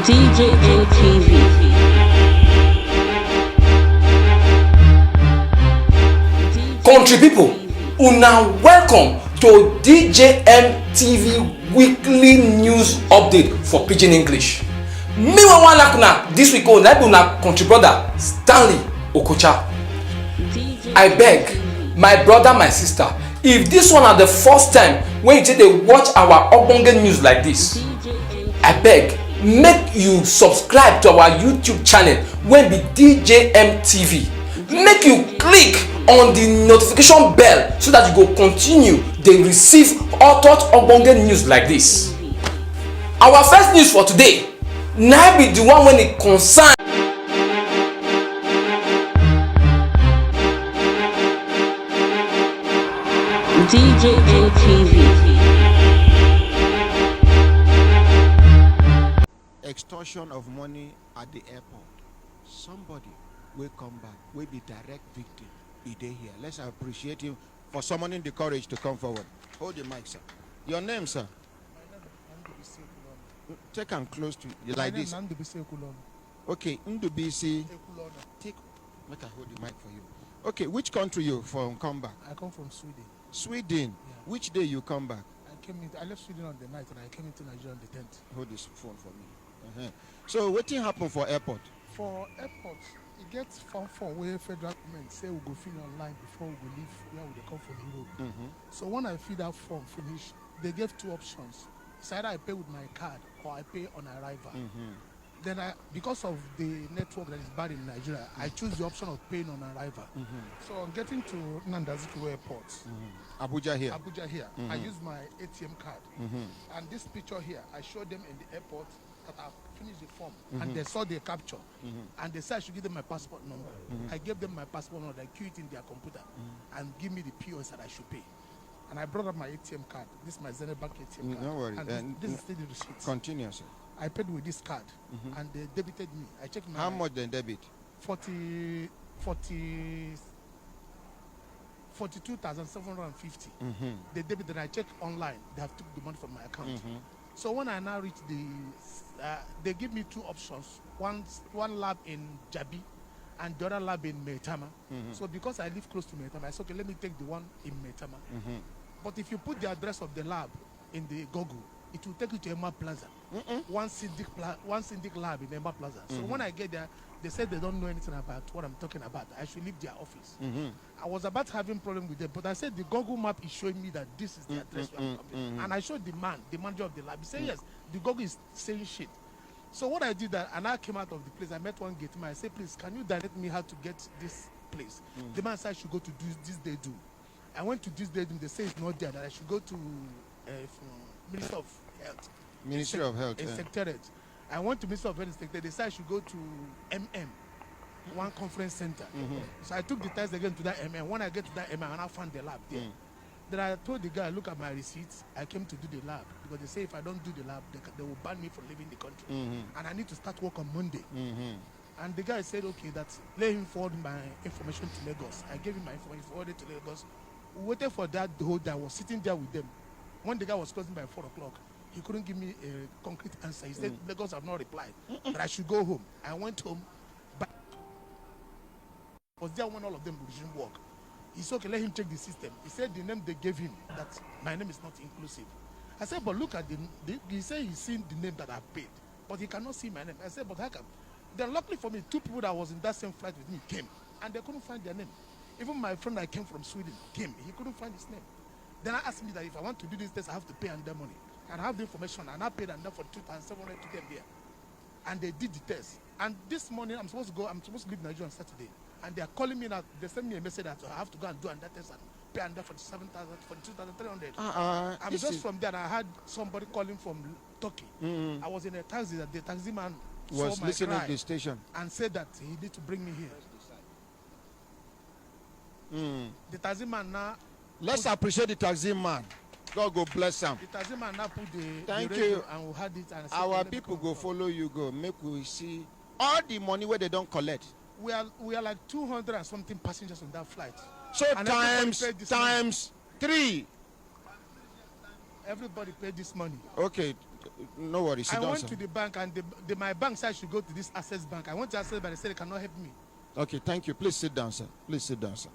DJM TV. Country people, una welcome to DJM TV weekly news update for Pidgin English. Me wan like this week na be una country brother Stanley Okocha. I beg my brother, my sister, if this one are the first time when you take dey watch our ogbonge news like this, I beg make you subscribe to our YouTube channel wey be DJM TV. Make you click on the notification bell so that you go continue dey receive hot ogbonge news like this. Our first news for today na be the one when it concern DJM TV. Extortion of money at the airport. Somebody will come back, will be direct victim. Be there here. Let's appreciate him for summoning the courage to come forward. Hold the mic, sir. Your name, sir? My name is Ndubisi. Take him close to you like this. Okay, Ndubisi. Take, make I hold the mic for you. Okay, which country you from? Come back. I come from Sweden. Sweden. Yeah. Which day you come back? I left Sweden on the night and I came into Nigeria on the 10th. Hold this phone for me. So what thing happen for airport? For airport, it gets form where federal government say we go fill online before we go leave where we come from Europe. So when I fill that form finish, they gave two options. It's either I pay with my card or I pay on arrival. Then because of the network that is bad in Nigeria, I choose the option of paying on arrival. So on getting to Nandazito Airport, Abuja here. I use my ATM card. And this picture here, I showed them in the airport that I finished the form. And they saw the capture. And they said I should give them my passport number. I gave them my passport number, they queue it in their computer and give me the POS that I should pay. And I brought up my ATM card. This is my Zenith Bank ATM card. No worries. And this is still the receipt. Continue, sir. I paid with this card and they debited me. I checked my... How much they debit? 42,750. They debited. I checked online. They have took the money from my account. So when I now reach the... they give me two options. One lab in Jabi and the other lab in Maitama. So because I live close to Maitama, I said, okay, let me take the one in Maitama. But if you put the address of the lab in the Google, it will take you to Emma Plaza. One syndic lab in Emma Plaza. So when I get there, they said they don't know anything about what I'm talking about. I should leave their office. I was about having problem with them, but I said the Google map is showing me that this is the address where I'm coming. And I showed the manager of the lab. He said, yes, the Google is saying shit. So what I did, and I came out of the place, I met one gate man. I said, please, can you direct me how to get this place? The man said I should go to this day do. I went to this day do. They say it's not there, that I should go to Ministry of Health. Ministry of Health. Secretariat. I went to Ministry of Health. They said I should go to one conference center. So I took the test again to that When I get to that and I found the lab there. Then I told the guy, look at my receipts. I came to do the lab because they say if I don't do the lab, they will ban me from leaving the country. And I need to start work on Monday. And the guy said, okay, let him forward my information to Lagos. I gave him my information, forwarded to Lagos. We waited for that the whole day. I was sitting there with them. When the guy was closing by 4 o'clock, he couldn't give me a concrete answer. He said, Lagos have not replied, that I should go home. I went home, but I was there when all of them resumed work. He said, okay, let him check the system. He said the name they gave him, that my name is not inclusive. I said, but look at he said he's seen the name that I paid, but he cannot see my name. I said, but how come? Then luckily for me, 2 people that was in that same flight with me came, and they couldn't find their name. Even my friend that came from Sweden came, he couldn't find his name. Then I asked me that if I want to do this test, I have to pay under money. And I have the information, and I paid under for 2,700 to get there. And they did the test. And this morning, I'm supposed to leave Nigeria on Saturday. And they are calling me now. They sent me a message that I have to go and do another test and pay under for 2,300. I'm just from there. I had somebody calling from Turkey. I was in a taxi that the taxi man was saw my listening cry to the station and said that he need to bring me here. The taxi man now. Let's appreciate the taxi man. God go bless him. The taxi man now put the Thank radio you. And we had it. And our people go follow you. Go make we see all the money where they don't collect. We are like 200 and something passengers on that flight. So and times 3. Everybody paid this money. Okay, No worries. Sit I down, went sir. to the bank and my bank said I should go to this Access Bank. I went to Access Bank, they said they cannot help me. Okay, thank you. Please sit down, sir. Please sit down, sir.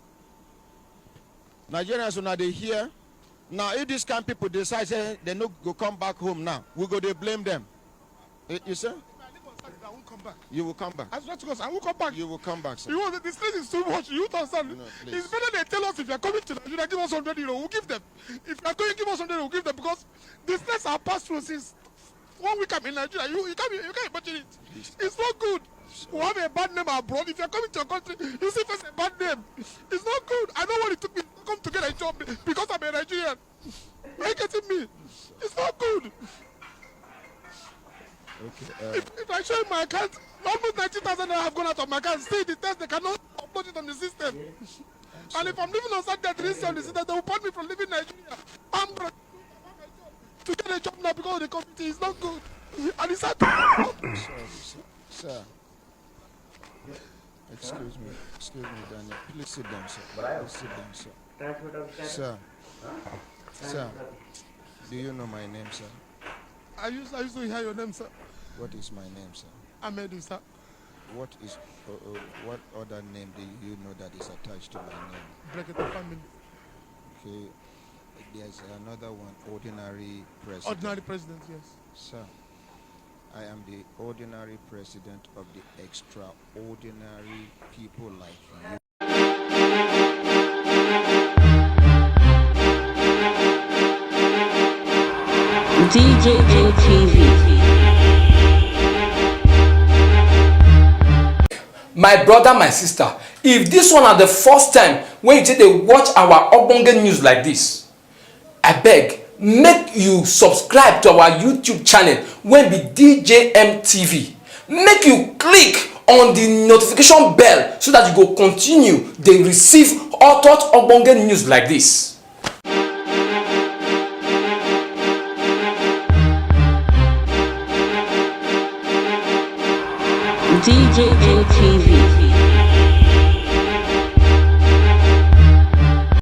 Nigerians, when they hear, now if these kind of people decide say they no go come back home now, we go they blame them. You say? I won't come back. You will come back. I swear to God, I won't come back. You will come back, sir. You want this place is too much. You don't understand. No, please. It's better they tell us if you're coming to Nigeria, give us 100 euro. We'll give them. If you're going, give us 100 euro. We'll give them because this place are passed through since 1 week. I'm in Nigeria. You can't imagine it. Please. It's not good. We have a bad name abroad. If you're coming to your country, you see first a bad name. It's not good. I know what it took me to come to get a job because I'm a Nigerian. Are you getting me? It's not good. Okay. If I show you my account, almost 90,000 have gone out of my account. Still, the test they cannot upload it on the system. And if I'm living on Saturday on the system, they will ban me from living in Nigeria. I'm going to get a job now because of the committee. It's not good. And it's hard to... Sir. Excuse me, Daniel. Please sit down, sir. Please sit down, sir. Sir, do you know my name, sir? I used to hear your name, sir. What is my name, sir? Ahmedu, sir. What other name do you know that is attached to my name? Brekete family. Okay, there's another one, ordinary president. Ordinary president, yes. Sir, I am the ordinary president of the extraordinary people like you. DJM TV. My brother, my sister, if this one are the first time when you take they watch our ogbonge news like this, I beg, make you subscribe to our YouTube channel when be DJM TV. Make you click on the notification bell so that you go continue dey receive all thought ogbonge news like this. DJM TV.